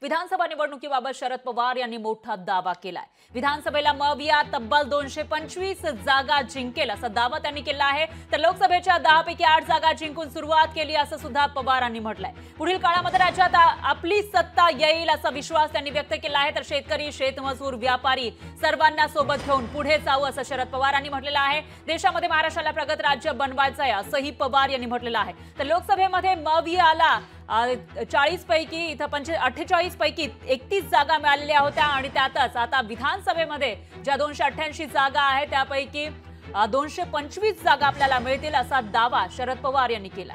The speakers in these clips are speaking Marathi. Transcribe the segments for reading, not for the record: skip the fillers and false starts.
विधानसभा निवडणुकीबाबत शरद पवार यांनी मोठा दावा केलाय। विधानसभेला मविया तब्बल 225 जागा जिंकेल असा दावा त्यांनी केला आहे। तर लोकसभेच्या 10 पैकी 8 जागा जिंकून सुरुवात केली असं सुद्धा पवारांनी म्हटलंय। पुढील काळामध्ये राज्यात आपली सत्ता येईल असा विश्वास त्यांनी व्यक्त केला आहे। तर शेतकरी, शेतमजूर, व्यापारी सर्वांना सोबत घेऊन पुढे जाऊ असं शरद पवारांनी म्हटलेलं आहे। देशामध्ये महाराष्ट्राला प्रगत राज्य बनवायचं आहे असंही पवार यांनी म्हटलेलं आहे। तर लोकसभेमध्ये मवियाला 40 पैकी इथं 48 पैकी 31 जागा मिळालेल्या होत्या आणि त्यातच आता विधानसभेमध्ये ज्या 288 जागा आहेत त्यापैकी 225 जागा आपल्याला मिळतील असा दावा शरद पवार यांनी केला।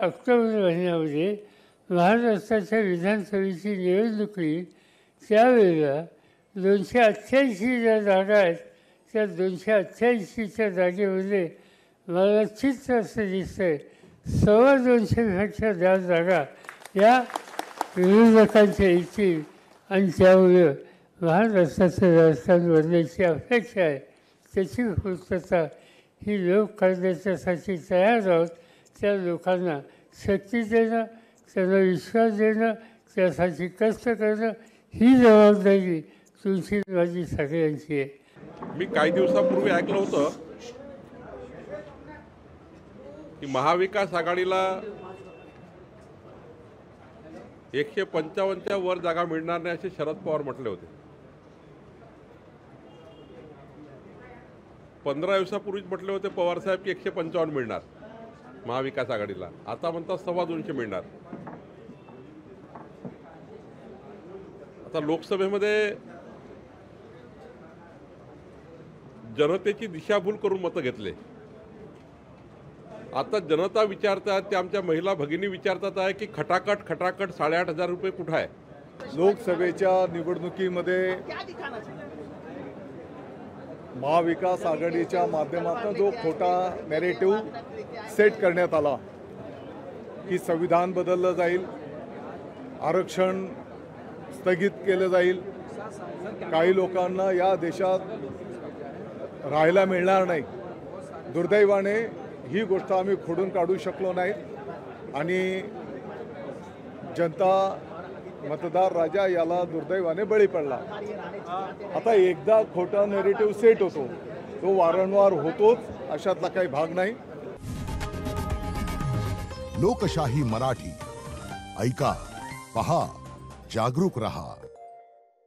ऑक्टोबर महिन्यामध्ये महाराष्ट्राच्या विधानसभेची निवडणुकी त्यावेळेला 288 ज्या जागा आहेत त्या 288च्या जागेमध्ये मला चित्र असं दिसतंय 250पेक्षा जास्त जागा या विरोधकांच्या येतील आणि त्यामुळे महाराष्ट्राचं राजकारण बनण्याची अपेक्षा आहे। त्याची पूर्तता ही लोक करण्याच्यासाठी तयार आहोत। त्या लोकांना शक्ती देणं, त्यांना विश्वास देणं, त्यासाठी कष्ट करणं ही जबाबदारी तुमची माझी सगळ्यांची आहे। मी काही दिवसापूर्वी ऐकलं होतं की महाविकास आघाडीला 155च्या वर जागा मिळणार नाही असे शरद पवार म्हटले होते। 15 दिवसापूर्वीच म्हटले होते पवार साहेब की 155 मिळणार महाविकास आघाडीला, आता म्हणतात 225 मिळणार। आता लोकसभेमध्ये जनतेची दिशाभूल करून मतं घेतले। आता जनता विचारतात, ते आमच्या महिला भगिनी विचारतात आहे की खटाखट 8,500 रुपये कुठे आहे। लोकसभेच्या निवडणुकीमध्ये महाविकास आघाडीच्या माध्यमातून जो खोटा नॅरेटिव्ह सेट करण्यात आला की संविधान बदललं जाईल, आरक्षण स्थगित केलं जाईल, काही लोकांना या देशात राहायला मिळणार नाही। दुर्दैवाने ही गोष्ट आम्ही खोडून काढू शकलो नाही आणि जनता मतदार राजा याला दुर्दैवाने बळी पडला। आता एकदा खोटा नॅरेटिव्ह सेट होतो, तो वारंवार होतोच, अशातला काही भाग नाही। लोकशाही मराठी ऐका, पहा, जागरूक रहा।